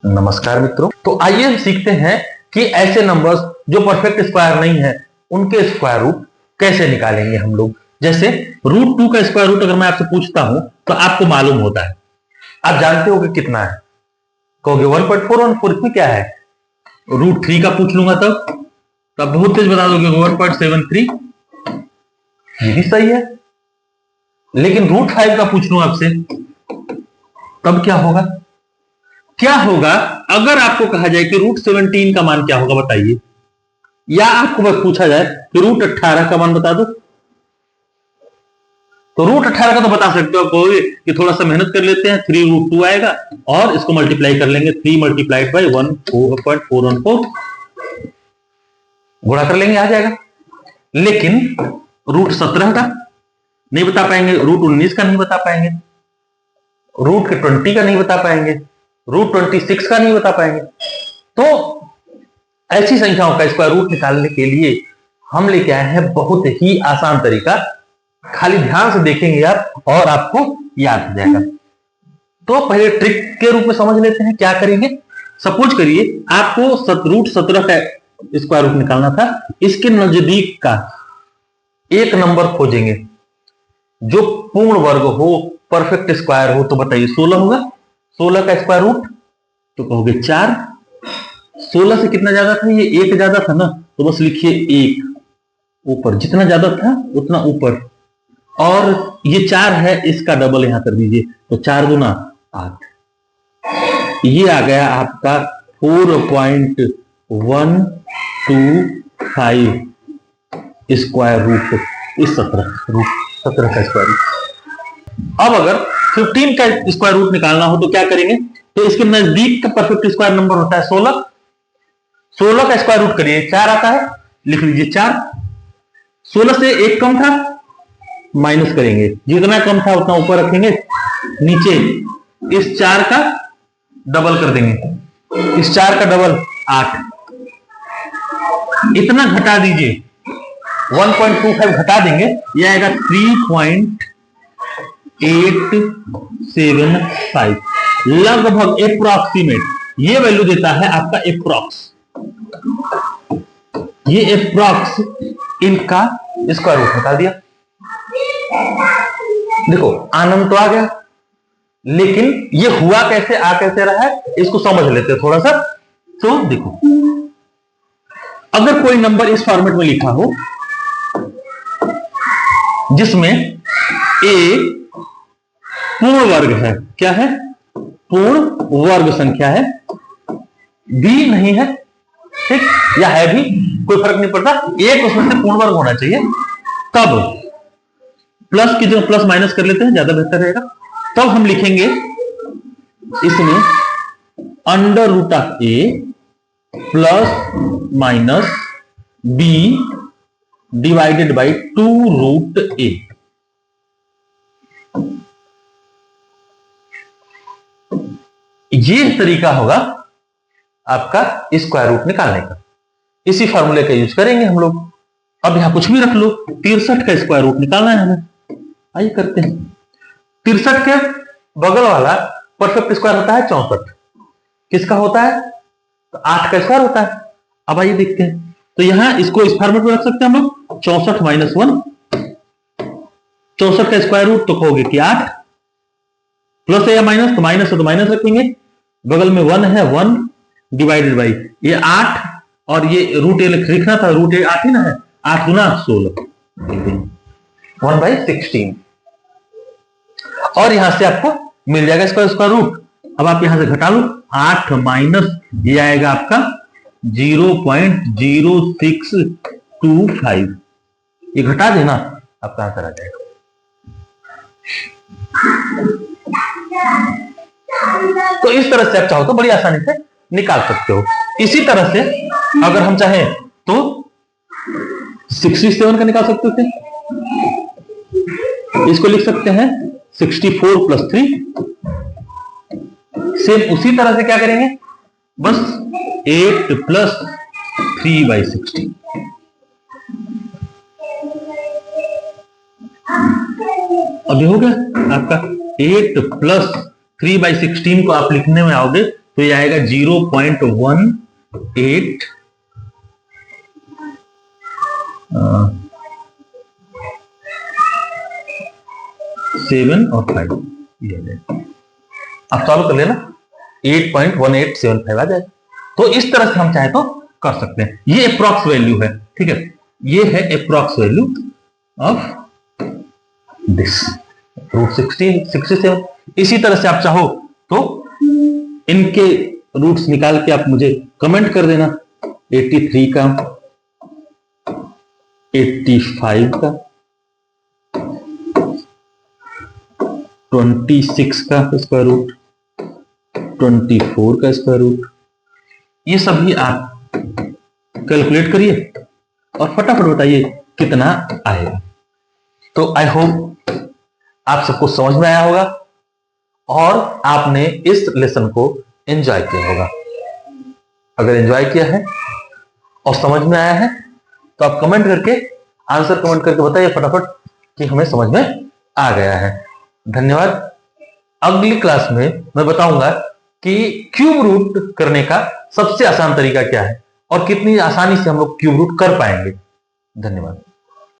नमस्कार मित्रों। तो आइए हम सीखते हैं कि ऐसे नंबर्स जो परफेक्ट स्क्वायर नहीं है उनके स्क्वायर रूट कैसे निकालेंगे हम लोग। जैसे √2 का स्क्वायर रूट अगर मैं आपसे पूछता हूं तो आपको मालूम होता है, आप जानते हो कि कितना है, कहोगे 1.414। इसमें क्या है, √3 का पूछ लूंगा तब बहुत तेज बता दोगे 1.73, ये भी सही है। लेकिन √5 का पूछ लूं आपसे तब क्या होगा अगर आपको कहा जाए कि √17 का मान क्या होगा बताइए, या आपको बस पूछा जाए कि √18 का मान बता दो, तो √18 का तो बता सकते हो, कहोगे कि थोड़ा सा मेहनत कर लेते हैं, 3√2 आएगा और इसको मल्टीप्लाई कर लेंगे, 3 मल्टीप्लाइड बाई 1.414 गुणा कर लेंगे, आ जाएगा। लेकिन √17 का नहीं बता पाएंगे, √19 का नहीं बता पाएंगे, √20 का नहीं बता पाएंगे, √26 का नहीं बता पाएंगे। तो ऐसी संख्याओं का स्क्वायर रूट निकालने के लिए हम लेके आए हैं बहुत ही आसान तरीका, खाली ध्यान से देखेंगे आप और आपको याद हो जाएगा। तो पहले ट्रिक के रूप में समझ लेते हैं क्या करेंगे। सपोज करिए आपको √17 का स्क्वायर रूट निकालना था, इसके नजदीक का एक नंबर खोजेंगे जो पूर्ण वर्ग हो, परफेक्ट स्क्वायर हो। तो बताइए 16 होगा, 16 का स्क्वायर रूट तो कहोगे 4। 16 से कितना ज्यादा था, ये 1 ज्यादा था ना, तो बस लिखिए 1 ऊपर, जितना ज्यादा था उतना ऊपर, और ये 4 है, इसका डबल यहां कर दीजिए, तो 4 गुना 8, ये आ गया आपका 4.125 स्क्वायर रूट इस 17 का स्क्वायर रूट। अब अगर 15 का स्क्वायर रूट निकालना हो तो क्या करेंगे, तो इसके नजदीक का परफेक्ट स्क्वायर नंबर होता है 16। 16 का स्क्वायर रूट करिए, 4 आता है, लिख लीजिए 4। 16 से 1 कम था, माइनस करेंगे, जितना कम था उतना ऊपर रखेंगे, नीचे इस 4 का डबल कर देंगे, इस 4 का डबल 8, इतना घटा दीजिए, 1.25 घटा देंगे, यह आएगा 3.875, लगभग एप्रोक्सीमेट ये वैल्यू देता है आपका एप्रोक्स। ये एप्रोक्स इनका स्क्वायर रूट निकाल दिया। देखो आनंद तो आ गया, लेकिन ये हुआ कैसे, आ कैसे रहा है, इसको समझ लेते हैं थोड़ा सा। तो देखो अगर कोई नंबर इस फॉर्मेट में लिखा हो जिसमें a पूर्ण वर्ग है, क्या है, पूर्ण वर्ग संख्या है, b नहीं है, ठीक, या है भी, कोई फर्क नहीं पड़ता, एक उसमें से पूर्ण वर्ग होना चाहिए, तब प्लस की जगह प्लस माइनस कर लेते हैं, ज्यादा बेहतर रहेगा। तब हम लिखेंगे इसमें √a plus minus b divided by 2√a। ये तरीका होगा आपका स्क्वायर रूट निकालने का। इसी फॉर्मूले का यूज करेंगे हम लोग। अब यहां कुछ भी रख लो, 63 का स्क्वायर रूट निकालना है हमें, आइए करते हैं। 63 के बगल वाला परफेक्ट स्क्वायर होता है 64, किसका होता है, तो 8 का स्क्वायर होता है। अब आइए देखते हैं, तो यहां इसको इस फॉर्मेट में रख सकते हैं हम लोग, 64 माइनस 1, 64 का स्क्वायर रूट तो कहोगे कि 8, प्लस है या माइनस, तो माइनस है तो माइनस रखेंगे, बगल में 1 है, 1 डिवाइडेड बाई ये 8, और ये √a लिखना था, √a 8 ही ना है, 8 गुना 16, 1/16, और यहां से आपको मिल जाएगा इसका स्क्वायर रूट। अब आप यहां से घटा लो, 8 माइनस ये आएगा आपका 0.0625, ये घटा देना, आपका आंसर आ जाएगा। तो इस तरह से आप चाहो तो बड़ी आसानी से निकाल सकते हो। इसी तरह से अगर हम चाहें तो 67 का निकाल सकते थे, इसको लिख सकते हैं 64 + 3। सेम उसी तरह से क्या करेंगे, बस 8 + 3/16, अभी हो गया आपका 8 + 3/16 को आप लिखने में आओगे तो ये आएगा 0.18 7 और 5, आप सॉल्व कर लेना, 8.1875 आ जाएगा। तो इस तरह से हम चाहे तो कर सकते हैं। ये अप्रॉक्स वैल्यू है, ठीक है, ये है approx value of this root 67। इसी तरह से आप चाहो तो इनके रूट्स निकाल के आप मुझे कमेंट कर देना, 83 का, 85 का, 26 का स्क्वायर रूट, 24 का स्क्वायर रूट, ये सभी आप कैलकुलेट करिए और फटाफट बताइए कितना आएगा। तो आई होप आप सबको समझ में आया होगा और आपने इस लेसन को एंजॉय किया होगा। अगर एंजॉय किया है और समझ में आया है तो आप कमेंट करके, आंसर कमेंट करके बताइए फटाफट कि हमें समझ में आ गया है। धन्यवाद। अगली क्लास में मैं बताऊंगा कि क्यूब रूट करने का सबसे आसान तरीका क्या है और कितनी आसानी से हम लोग क्यूब रूट कर पाएंगे। धन्यवाद।